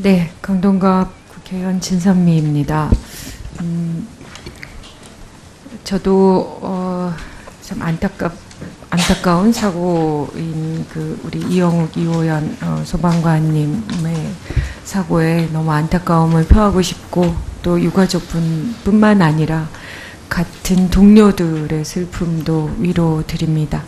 네, 강동갑 국회의원 진선미입니다. 저도 참 안타까운 사고인 우리 이영욱 이호연 소방관님의 사고에 너무 안타까움을 표하고 싶고, 또 유가족뿐만 아니라 같은 동료들의 슬픔도 위로드립니다.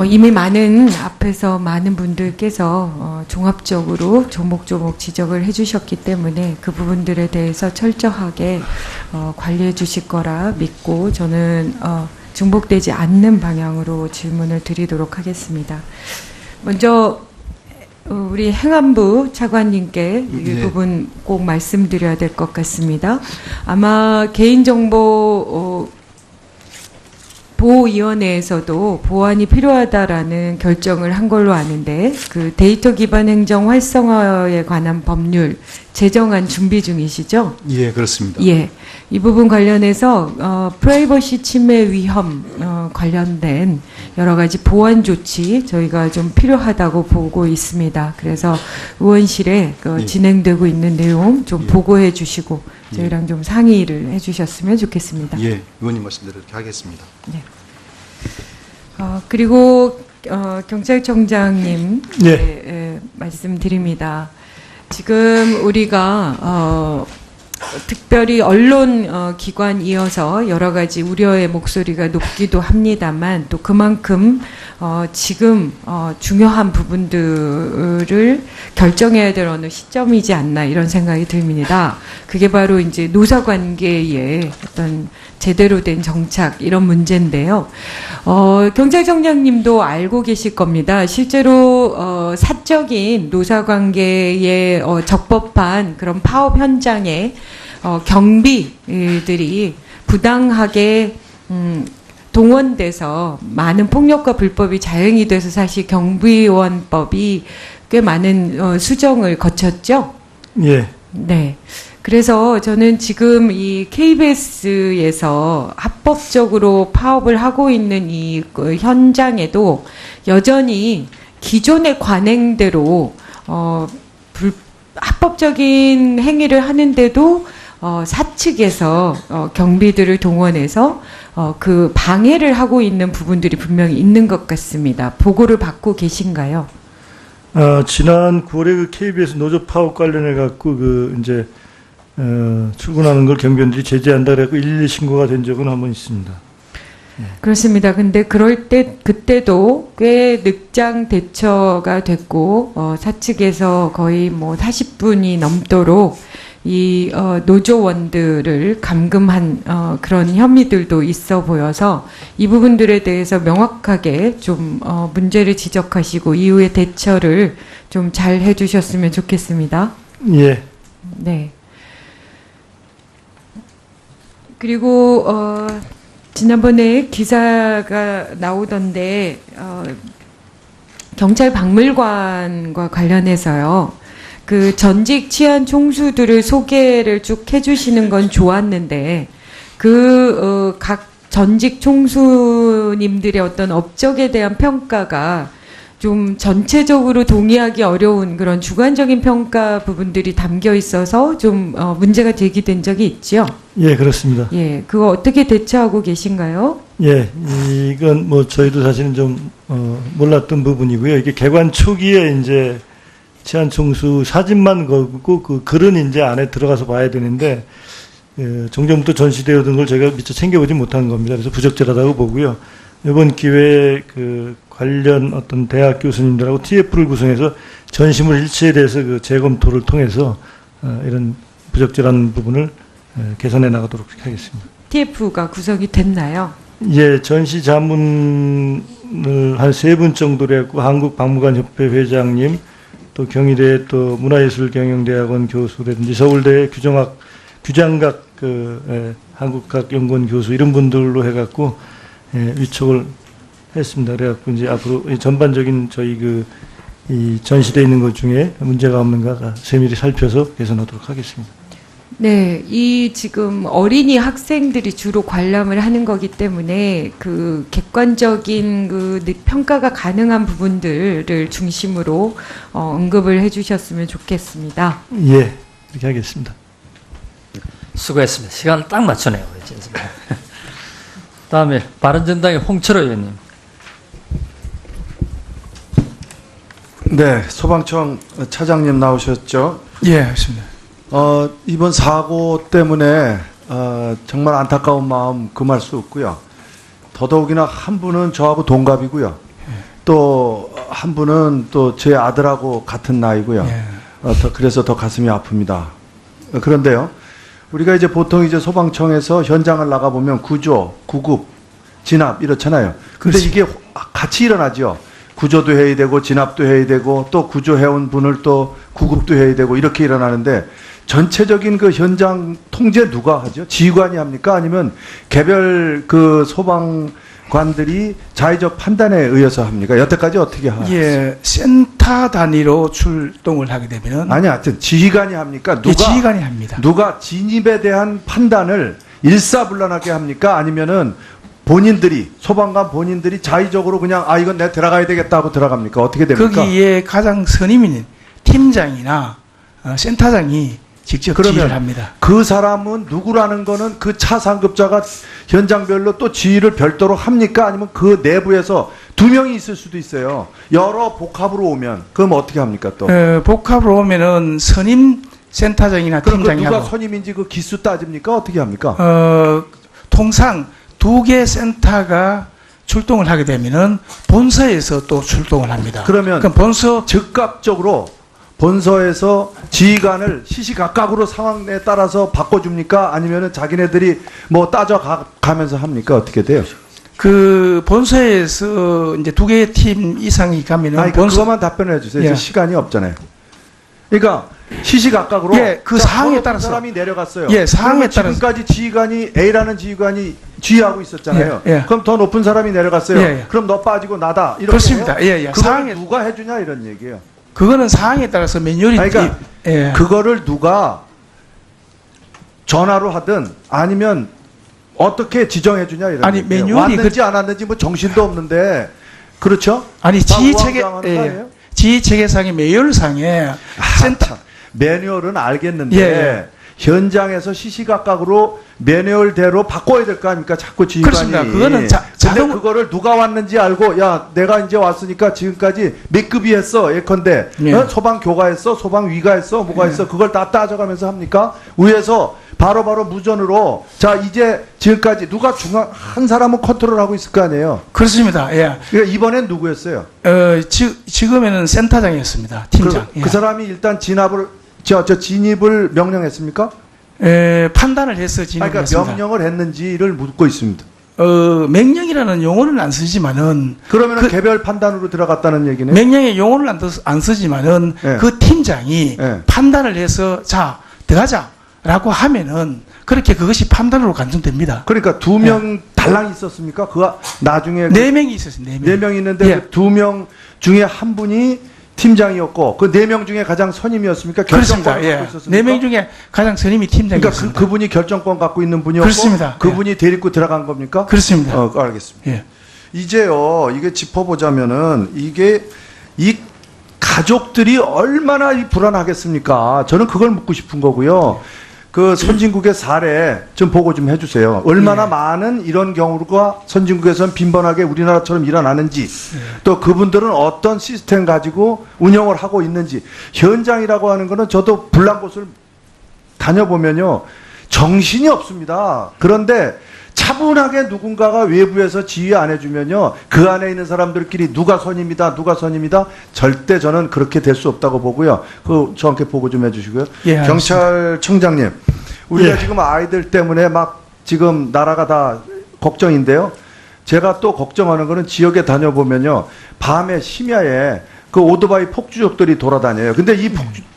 이미 앞에서 많은 분들께서 종합적으로 조목조목 지적을 해주셨기 때문에 그 부분들에 대해서 철저하게 관리해 주실 거라 믿고, 저는 중복되지 않는 방향으로 질문을 드리도록 하겠습니다. 먼저 우리 행안부 차관님께 이 부분 꼭 말씀드려야 될 것 같습니다. 아마 개인정보 보호위원회에서도 보완이 필요하다라는 결정을 한 걸로 아는데, 그 데이터 기반 행정 활성화에 관한 법률 제정안 준비 중이시죠? 예, 그렇습니다. 예, 이 부분 관련해서 프라이버시 침해 위험 관련된 여러 가지 보완 조치 저희가 좀 필요하다고 보고 있습니다. 그래서 의원실에 진행되고 있는 내용 좀 보고해 주시고 저희랑 좀 상의를 해주셨으면 좋겠습니다. 예, 의원님 말씀대로 이렇게 하겠습니다. 네. 그리고 경찰청장님 말씀드립니다. 지금 우리가 특별히 언론 기관이어서 여러 가지 우려의 목소리가 높기도 합니다만, 또 그만큼 지금 중요한 부분들을 결정해야 될 어느 시점이지 않나, 이런 생각이 듭니다. 그게 바로 이제 노사관계의 어떤 제대로 된 정착, 이런 문제인데요. 경찰청장님도 알고 계실 겁니다. 실제로 사적인 노사관계에 적법한 그런 파업 현장에 경비들이 부당하게 동원돼서 많은 폭력과 불법이 자행이 돼서 사실 경비원법이 꽤 많은 수정을 거쳤죠. 예. 네. 그래서 저는 지금 이 KBS에서 합법적으로 파업을 하고 있는 이 현장에도 여전히 기존의 관행대로 합법적인 행위를 하는데도 사측에서 경비들을 동원해서 그 방해를 하고 있는 부분들이 분명히 있는 것 같습니다. 보고를 받고 계신가요? 지난 9월에 그 KBS 노조 파업 관련해 갖고 이제 출근하는 걸 경비원들이 제재한다 그래서 112 신고가 된 적은 한 번 있습니다. 그렇습니다. 근데 그때도 꽤 늑장 대처가 됐고, 사측에서 거의 40분이 넘도록 이 노조원들을 감금한 그런 혐의들도 있어 보여서, 이 부분들에 대해서 명확하게 좀 문제를 지적하시고 이후의 대처를 좀 잘 해주셨으면 좋겠습니다. 예. 네. 그리고 지난번에 기사가 나오던데 경찰 박물관과 관련해서요. 그 전직 치안 총수들을 소개를 쭉 해주시는 건 좋았는데, 각 전직 총수님들의 어떤 업적에 대한 평가가 좀 전체적으로 동의하기 어려운 그런 주관적인 평가 부분들이 담겨 있어서 좀 문제가 제기된 적이 있죠. 예, 그렇습니다. 예, 그거 어떻게 대처하고 계신가요? 예, 이건 저희도 사실은 좀 몰랐던 부분이고요. 이게 개관 초기에 이제 치안 총수 사진만 걸고 그 글은 이제 안에 들어가서 봐야 되는데, 종전부터 전시되어 둔 걸 저희가 미처 챙겨보지 못한 겁니다. 그래서 부적절하다고 보고요. 이번 기회에 관련 어떤 대학 교수님들하고 TF를 구성해서 전시물 일체에 대해서 재검토를 통해서 이런 부적절한 부분을 개선해 나가도록 하겠습니다. TF가 구성이 됐나요? 예, 전시 자문을 한 3분 정도로 했고, 한국박물관협회 회장님, 또 경희대 또 문화예술경영대학원 교수라든지 서울대 규장각 한국학연구원 교수 이런 분들로 해갖고 위촉을 했습니다. 그래갖고 이제 앞으로 전반적인 저희 이 전시되어 있는 것 중에 문제가 없는가 세밀히 살펴서 개선하도록 하겠습니다. 네, 이 지금 어린이 학생들이 주로 관람을 하는 거기 때문에 그 객관적인 그 평가가 가능한 부분들을 중심으로 언급을 해주셨으면 좋겠습니다. 예, 이렇게 하겠습니다. 수고했습니다. 시간 딱 맞추네요. 우리 진습니다. 다음에 바른정당의 홍철호 의원님. 네, 소방청 차장님 나오셨죠? 예, 알겠습니다. 이번 사고 때문에 정말 안타까운 마음 금할 수 없고요. 더더욱이나 한 분은 저하고 동갑이고요. 또 한 분은 또 제 아들하고 같은 나이고요. 예. 그래서 더 가슴이 아픕니다. 그런데요, 우리가 이제 보통 이제 소방청에서 현장을 나가 보면 구조, 구급, 진압 이렇잖아요. 근데 이게 같이 일어나죠. 구조도 해야 되고 진압도 해야 되고 또 구조해온 분을 또 구급도 해야 되고 이렇게 일어나는데 전체적인 그 현장 통제 누가 하죠? 지휘관이 합니까? 아니면 개별 그 소방관들이 자의적 판단에 의해서 합니까? 여태까지 어떻게 하세요? 예, 센터 단위로 출동을 하게 되면은 아니 하여튼 지휘관이 합니까? 예, 지휘관이 합니다. 누가 진입에 대한 판단을 일사불란하게 합니까? 아니면은 본인들이 소방관 본인들이 자의적으로 그냥 이건 내가 들어가야 되겠다 하고 들어갑니까? 어떻게 됩니까? 거기에 가장 선임인 팀장이나 센터장이 직접 그러면 지휘를 합니다. 그 사람은 누구라는 거는 그 차 상급자가 현장별로 또 지휘를 별도로 합니까? 아니면 그 내부에서 두 명이 있을 수도 있어요. 여러 복합으로 오면 그럼 어떻게 합니까 또? 복합으로 오면은 선임 센터장이나 그럼 그 팀장이 누가 하고 선임인지 그 기수 따집니까? 어떻게 합니까? 통상 2개 센터가 출동을 하게 되면은 본서에서 또 출동을 합니다. 그러면 그럼 본서 즉각적으로 본서에서 지휘관을 시시각각으로 상황에 따라서 바꿔줍니까? 아니면은 자기네들이 뭐 따져가면서 합니까? 어떻게 돼요? 그 본서에서 이제 2개의 팀 이상이 가면은 아니, 그거만 답변해 주세요. 예. 시간이 없잖아요. 그러니까 시시각각으로 예, 그 상황에 높은 따라서. 사람이 내려갔어요. 예, 상황에 그러면 따라서. 지금까지 지휘관이 A라는 지휘관이 지휘하고 있었잖아요. 예, 예. 그럼 더 높은 사람이 내려갔어요. 예, 예. 그럼 너 빠지고 나다. 이렇게 그렇습니다. 해요? 예, 예. 그걸 상황에 누가 해주냐 이런 얘기예요. 그거는 상황에 따라서 매뉴얼이 그러니까 예. 그거를 누가 전화로 하든 아니면 어떻게 지정해 주냐 이런 아니, 얘기예요. 매뉴얼이 왔는지 안 왔는지 뭐 정신도 없는데 그렇죠? 아니 다 지휘 체계 우왕좌왕하는 거 아니에요? 지휘 체계상의 매뉴얼상에 센터 참, 매뉴얼은 알겠는데 예, 예. 현장에서 시시각각으로 매뉴얼대로 바꿔야 될 거 아닙니까? 자꾸 지휘관이. 그렇습니다. 그거는 근데 자동 그거를 누가 왔는지 알고 야 내가 이제 왔으니까 지금까지 몇 급이 했어 예컨대 예. 소방 교가 했어 소방 위가 했어 뭐가 했어 그걸 다 따져가면서 합니까? 위에서 바로바로 무전으로 자 이제 지금까지 누가 중앙 한 사람은 컨트롤하고 있을 거 아니에요. 그렇습니다. 예. 그러니까 이번엔 누구였어요? 지금에는 센터장이었습니다. 팀장. 그 사람이 일단 진입을 진입을 명령했습니까? 판단을 해서 그러니까 진입했습니다. 명령을 했는지를 묻고 있습니다. 명령이라는 용어는 안 쓰지만은 그러면 개별 판단으로 들어갔다는 얘기네. 명령의 용어를 안 쓰지만은 예. 그 팀장이 예. 판단을 해서 자 들어가자라고 하면은 그렇게 그것이 판단으로 간주됩니다. 그러니까 두 명 달랑 있었습니까? 그 나중에 네 명이 있었어요. 네 명. 네 명 있는데 예. 두 명 중에 한 분이 팀장이었고 그 네 명 중에 가장 선임이었습니까? 그렇습니다. 결정권 예. 갖고 있었습니까? 네 명 중에 가장 선임이 그러니까 팀장이었습니다. 그분이 결정권 갖고 있는 분이었고 그렇습니다. 그분이 데리고 들어간 겁니까? 그렇습니다. 알겠습니다. 예. 이제요 이게 짚어보자면은 이게 이 가족들이 얼마나 이 불안하겠습니까? 저는 그걸 묻고 싶은 거고요. 그 선진국의 사례 좀 보고 좀 해주세요. 얼마나 예. 많은 이런 경우가 선진국에서는 빈번하게 우리나라처럼 일어나는지 또 그분들은 어떤 시스템 가지고 운영을 하고 있는지 현장이라고 하는 거는 저도 불난 곳을 다녀보면요 정신이 없습니다. 그런데 차분하게 누군가가 외부에서 지휘 안 해주면요 그 안에 있는 사람들끼리 누가 선임이다 누가 선임이다 절대 저는 그렇게 될 수 없다고 보고요. 그 저한테 보고 좀 해주시고요. 예, 알겠습니다. 경찰청장님 우리가 예. 지금 아이들 때문에 막 지금 나라가 다 걱정인데요. 제가 또 걱정하는 거는 지역에 다녀보면요 밤에 심야에 그 오토바이 폭주족들이 돌아다녀요. 근데 이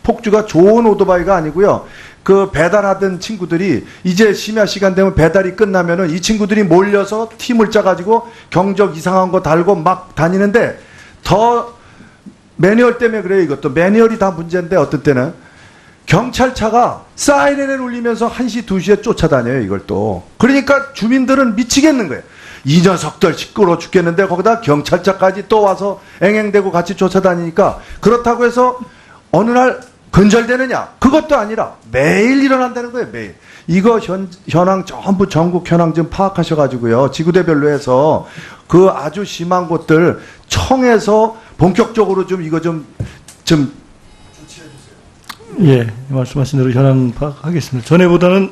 폭주가 좋은 오토바이가 아니고요. 그 배달하던 친구들이 이제 심야 시간 되면 배달이 끝나면은 이 친구들이 몰려서 팀을 짜가지고 경적 이상한 거 달고 막 다니는데 더 매뉴얼 때문에 그래요. 이것도 매뉴얼이 다 문제인데 어떤 때는 경찰차가 사이렌을 울리면서 1시, 2시에 쫓아다녀요, 이걸 또. 그러니까 주민들은 미치겠는 거예요. 이 녀석들 시끄러워 죽겠는데 거기다 경찰차까지 또 와서 앵앵대고 같이 쫓아다니니까 그렇다고 해서 어느 날 근절되느냐? 그것도 아니라 매일 일어난다는 거예요, 매일. 이거 현황 전부 전국 현황 좀 파악하셔가지고요. 지구대별로 해서 그 아주 심한 곳들 청에서 본격적으로 좀 이거 좀 예, 말씀하신 대로 현황 파악하겠습니다. 전에보다는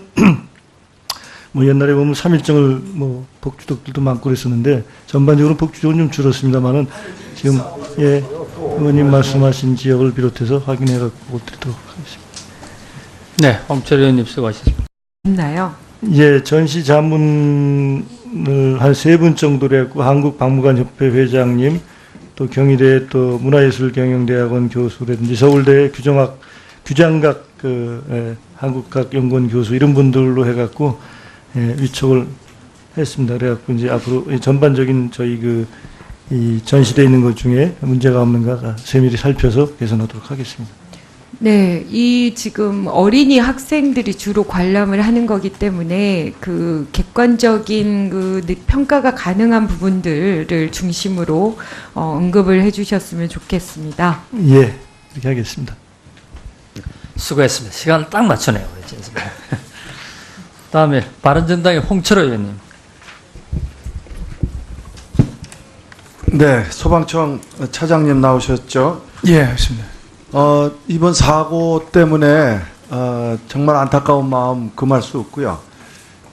뭐 옛날에 보면 3.1정을 뭐 복주덕들도 많고 그랬었는데 전반적으로 복주적은 좀 줄었습니다만은 지금 예, 의원님 말씀하신 지역을 비롯해서 확인해 갖고 드리도록 하겠습니다. 네, 홍철 의원님 수고하셨습니다. 있나요? 예, 전시 자문을 한 3분 정도로 했고 한국박물관협회 회장님, 또 경희대 또 문화예술경영대학원 교수라든지 서울대 규장각 한국학 연구원 교수 이런 분들로 해갖고 위촉을 했습니다. 그래갖고 이제 앞으로 전반적인 저희 이 전시되어 있는 것 중에 문제가 없는가 세밀히 살펴서 개선하도록 하겠습니다. 네, 이 지금 어린이 학생들이 주로 관람을 하는 거기 때문에 그 객관적인 그 평가가 가능한 부분들을 중심으로 언급을 해주셨으면 좋겠습니다. 예, 이렇게 하겠습니다. 수고했습니다. 시간 딱 맞추네요. 다음에 바른정당의 홍철호 의원님. 네, 소방청 차장님 나오셨죠? 예, 알겠습니다. 이번 사고 때문에 정말 안타까운 마음 금할 수 없고요.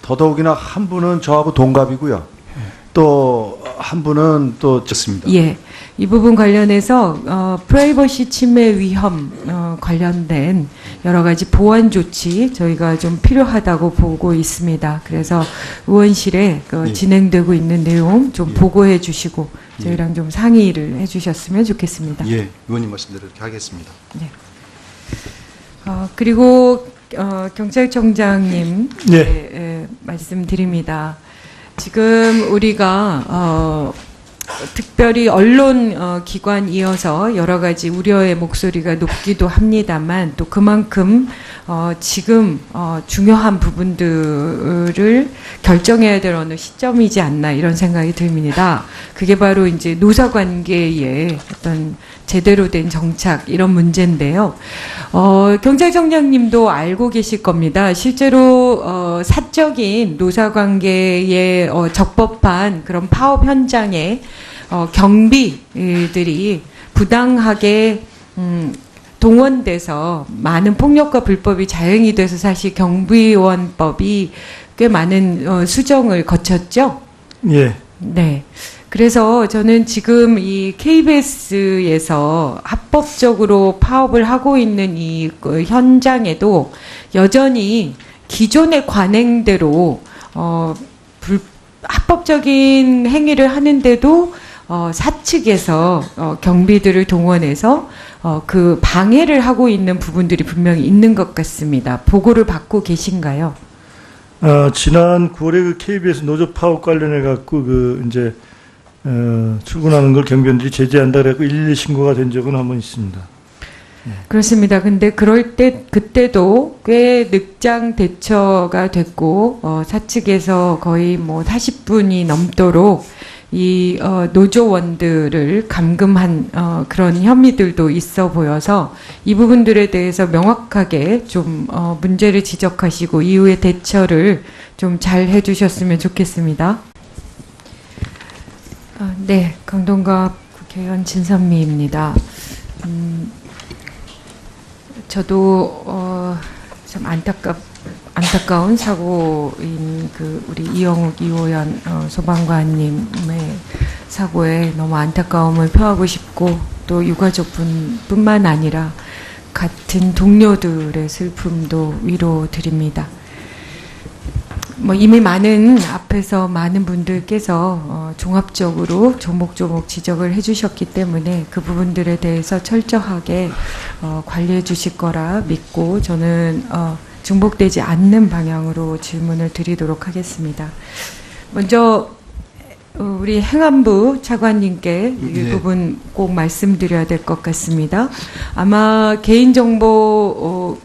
더더욱이나 한 분은 저하고 동갑이고요. 또 한 분은 또 좋습니다. 예, 이 부분 관련해서 프라이버시 침해 위험 관련된 여러 가지 보완 조치 저희가 좀 필요하다고 보고 있습니다. 그래서 의원실에 예. 진행되고 있는 내용 좀 예. 보고해 주시고 예. 저희랑 좀 상의를 해주셨으면 좋겠습니다. 예, 의원님 말씀대로 이렇게 하겠습니다. 네. 그리고 경찰청장님 예. 말씀드립니다. 지금 우리가 특별히 언론 기관이어서 여러 가지 우려의 목소리가 높기도 합니다만 또 그만큼 지금 중요한 부분들을 결정해야 될 어느 시점이지 않나 이런 생각이 듭니다. 그게 바로 이제 노사관계의 어떤 제대로 된 정착 이런 문제인데요. 경찰청장님도 알고 계실 겁니다. 실제로 사적인 노사관계에 적법한 그런 파업 현장에 경비들이 부당하게 동원돼서 많은 폭력과 불법이 자행이 돼서 사실 경비원법이 꽤 많은 수정을 거쳤죠. 예. 네. 그래서 저는 지금 이 KBS에서 합법적으로 파업을 하고 있는 이 현장에도 여전히 기존의 관행대로 합법적인 행위를 하는데도 사측에서 경비들을 동원해서 그 방해를 하고 있는 부분들이 분명히 있는 것 같습니다. 보고를 받고 계신가요? 지난 9월에 그 KBS 노조 파업 관련해 갖고 이제 출근하는 걸 경비원들이 제재한다 그래고 112 신고가 된 적은 한 번 있습니다. 그렇습니다. 근데 그때도 꽤 늑장 대처가 됐고, 사측에서 거의 뭐 40분이 넘도록 이 노조원들을 감금한 그런 혐의들도 있어 보여서 이 부분들에 대해서 명확하게 좀 문제를 지적하시고 이후에 대처를 좀 잘 해주셨으면 좋겠습니다. 네, 강동갑 국회의원 진선미입니다. 저도 참 안타까운 사고인 우리 이영욱 이호연 소방관님의 사고에 너무 안타까움을 표하고 싶고 또 유가족분뿐만 아니라 같은 동료들의 슬픔도 위로드립니다. 뭐 이미 앞에서 많은 분들께서 종합적으로 조목조목 지적을 해주셨기 때문에 그 부분들에 대해서 철저하게 관리해 주실 거라 믿고 저는 중복되지 않는 방향으로 질문을 드리도록 하겠습니다. 먼저 우리 행안부 차관님께 이 네. 부분 꼭 말씀드려야 될 것 같습니다. 아마 개인정보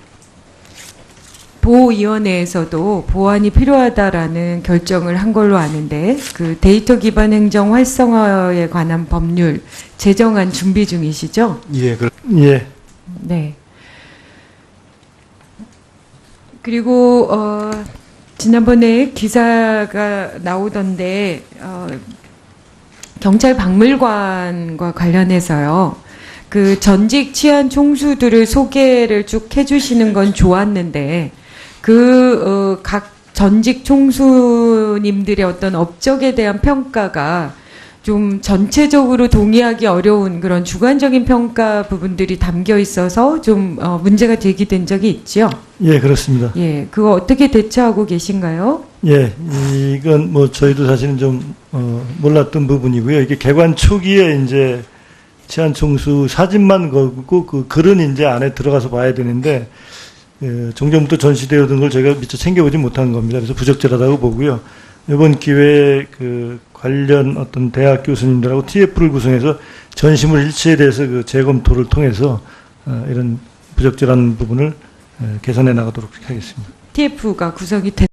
보호위원회에서도 보완이 필요하다라는 결정을 한 걸로 아는데 그 데이터 기반 행정 활성화에 관한 법률 제정안 준비 중이시죠? 예, 예. 네. 그리고 지난번에 기사가 나오던데 경찰 박물관과 관련해서요. 그 전직 치안 총수들을 소개를 쭉 해주시는 건 좋았는데 각 전직 총수님들의 어떤 업적에 대한 평가가 좀 전체적으로 동의하기 어려운 그런 주관적인 평가 부분들이 담겨 있어서 좀 문제가 제기된 적이 있죠. 예, 그렇습니다. 예, 그거 어떻게 대처하고 계신가요? 예, 이건 뭐 저희도 사실은 좀 몰랐던 부분이고요. 이게 개관 초기에 이제 치안 총수 사진만 거고 그 글은 이제 안에 들어가서 봐야 되는데 종전부터 전시되어 둔 걸 저희가 미처 챙겨보지 못한 겁니다. 그래서 부적절하다고 보고요. 이번 기회에 그 관련 어떤 대학 교수님들하고 TF를 구성해서 전시물 일체에 대해서 그 재검토를 통해서 이런 부적절한 부분을 개선해 나가도록 하겠습니다. TF가 구성이 됐